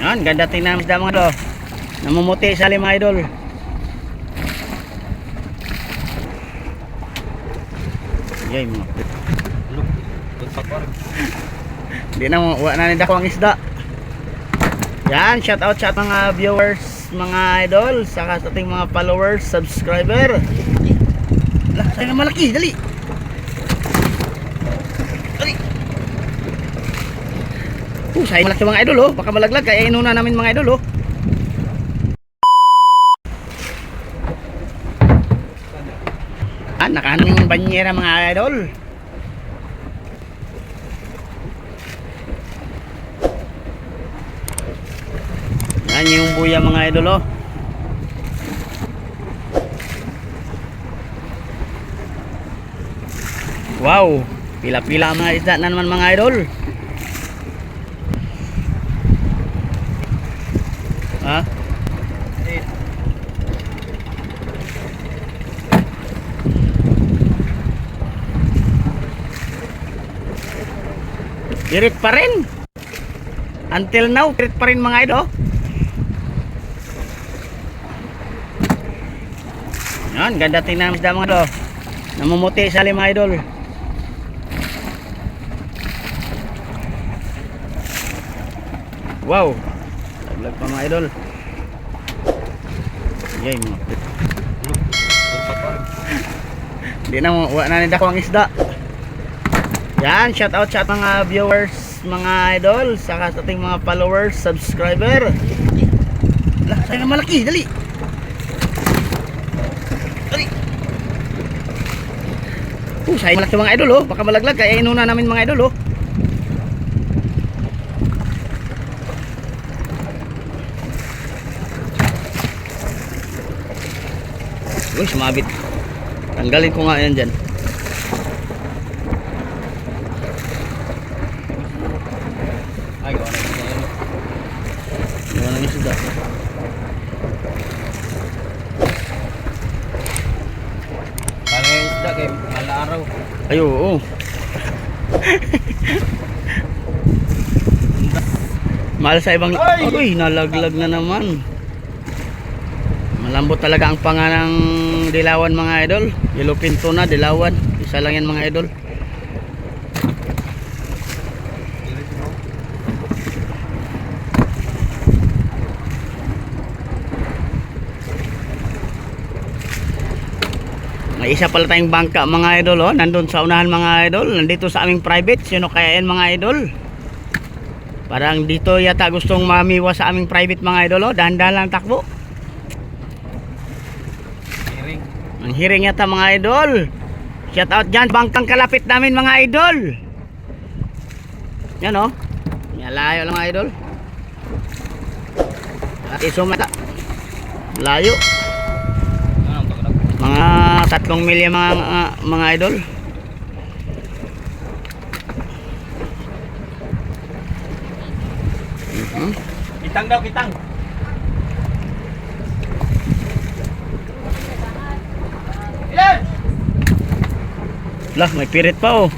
Yan, ganda tingnan mga mga idol. Namumuti sa mga idol. Yay mo. Hindi na wala na nida ko ang isda. Yan, shout out sa mga viewers, mga idol, saka sa ating mga followers, subscriber. Lah, tayo na malaki, dali. Dali. Sayang malaki mga idol, oh. Baka malaglag, kaya inuna namin mga idol, oh. Ah, nakaano yung banyera mga idol. Yan yung buya mga idol, oh. Wow, pila-pila mga isda na naman mga idol. Ha? Dirit pa rin. Until now, dirit pa rin mga idol. Yan, ganda tingnan mga mga idol. Namumuti sa mga idol. Wow. Laglag pa mga idol. Yay mo. Hindi na wala na nida ko ang isda. Yan, shout out sa mga viewers, mga idol, saka sa ating mga followers, subscriber. Lah, tayo na malaki, dali. Dali. Sayang malaki mga idol, oh. Baka malaglag, kaya inuna namin mga idol, oh. Uy, sumabit. Tanggalin ko nga yan dyan. Ay, gawa na isda yan. Gawa na isda. Parang yung isda kayo, mala araw. Ay, oo. Mahal sa ibang... Uy, nalaglag na naman. Malambot talaga ang panga ng dilawan mga idol. Yellow pinto na, dilawan. Isa lang yan mga idol. May isa pala tayong bangka mga idol, oh. Nandun sa unahan mga idol. Nandito sa aming private. Sino kaya yan mga idol? Parang dito yata gustong mamiwas sa aming private mga idol, oh. Dahan-dahan lang takbo. Ang hiring yata mga idol. Shout out dyan, bangkang kalapit namin mga idol. Yan, oh. Layo lang mga idol. Isumata. Layo. Mga 3 milya mga idol. Kitang daw, kitang. Lah, may pirit pa, oh.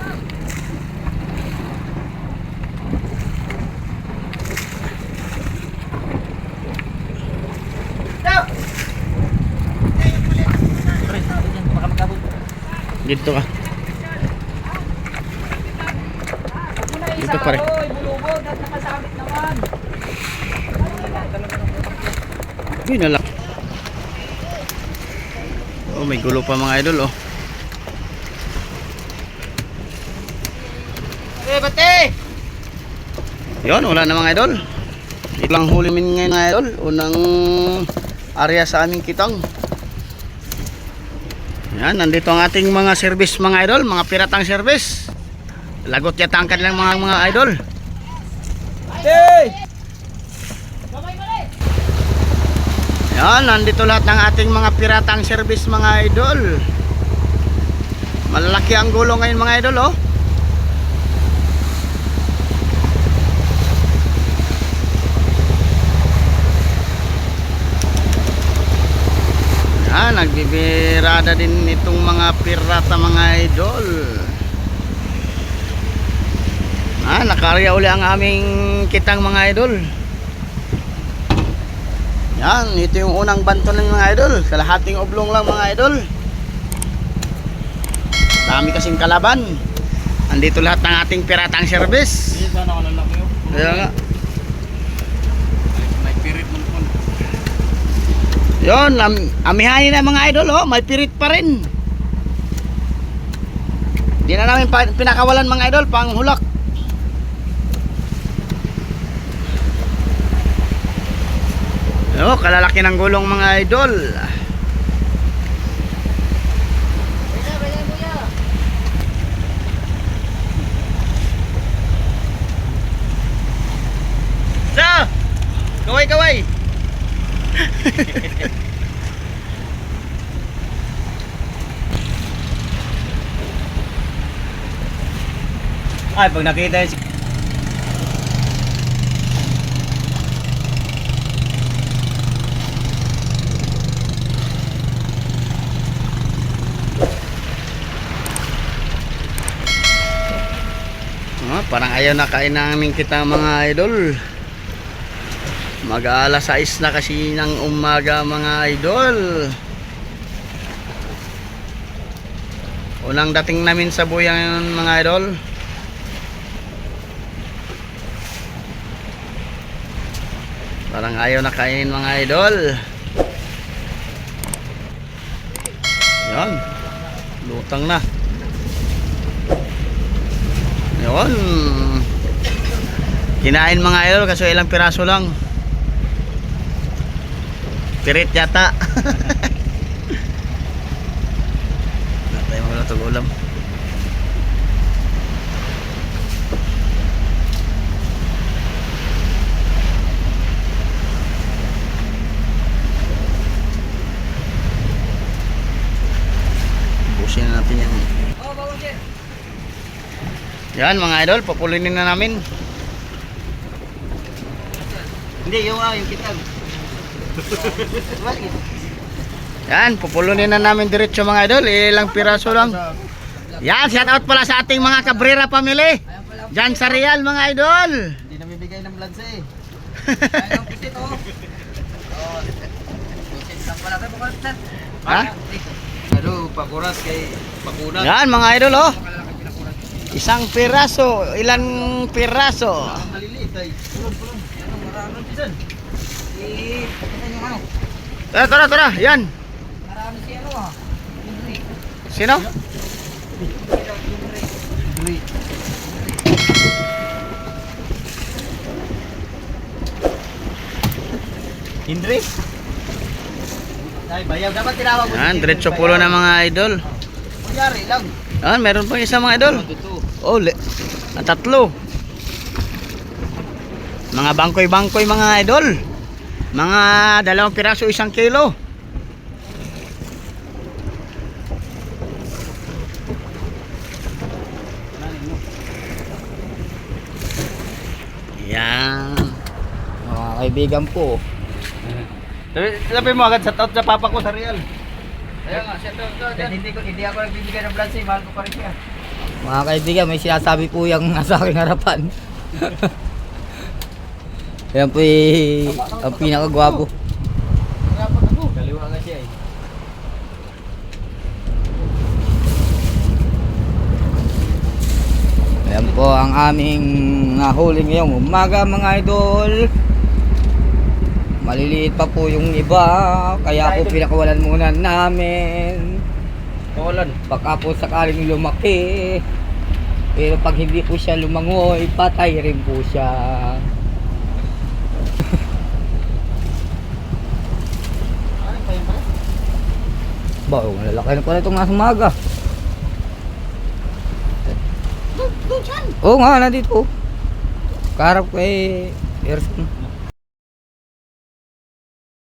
Dito ka. Dito pare. Uy, nalak. Oh, may gulo pa mga idol, oh. Bate! Yun, wala na mga idol. Ilang huli min ngayon mga idol. Unang area sa aming kitang. Yan, nandito ang ating mga service mga idol. Mga piratang service. Lagot yata ang kanilang mga idol. Hey! Yan, nandito lahat ng ating mga piratang service mga idol. Malalaki ang gulo ngayon mga idol, oh. Nagbibirada din itong mga pirata mga idol. Nakarya uli ang aming kitang mga idol. Yan, ito yung unang banto ng mga idol. Kalahating oblong lang mga idol. Dami kasing kalaban. Andito lahat ng ating piratang service. Sana ako lalaki yun. Kaya nga. May pirit mo po. Yun, amihanin na mga idol, oh, may pirit pa rin. Di na namin pinakawalan mga idol, pang hulak. Oh, kalalaki ng gulong mga idol. So, kaway-kaway. Ay, pag nakita yun. Parang ayaw na kain namin kita mga idol. Mag-aalas 6 na kasi ng umaga mga idol. Unang dating namin sa buyan mga idol. Parang ayaw na kainin mga idol. Yan, lutang na. Yun, kinain mga idol kasi ilang piraso lang. Pirit yata. Natay mga latog ulam. Busin na natin yan. Yan mga idol, papulinin na namin. Hindi, yung kitag. Yan, pupulunin na namin diretso mga idol. Ilang piraso lang. Yan, shout out pala sa ating mga Cabrera family. Diyan sa Real mga idol. Hindi namibigay ng vlogs eh. Ay, ang pusit oh. Oh. Pusit lang pala kayo bukas. Ha? Ano, pakuras kay pakunan. Yan mga idol oh. Isang piraso, ilang piraso. Maliliit ay. Pulong. Ano, marami pisan. Ano yung ano? Tara, yan. Marami si ano ah. Henry. Sino? Henry. Henry? Ay, bayaw dapat tinawag mo. Yan, diretso pulo na mga idol. Kunyari lang. Yan, meron pang isa mga idol. Dito. Oh, tatlo. Mga bangkoy-bangkoy mga idol. Mga 2 piraso 1 kilo. Yan. Mga kaibigan po. Sabi mo agad sa papa ko sa Real. Kaya nga, hindi ako nagbibigay ng vlogs eh, mahal ko pa rin siya. Mga kaibigan, may sinasabi po yung nasa aking harapan. Yan po ang pinakagwapo. Kaliwa nga siya eh. Yan po ang aming nahuli ngayong umaga mga idol. Maliliit pa po yung iba, kaya po pinakawalan muna namin. Kawalan. Baka po sakaling lumaki. Pero pag hindi po siya lumangoy, patay rin po siya. Ba, malalaki na pala itong nasa umaga. Oo nga, nandito. Karap ko eh, Erson.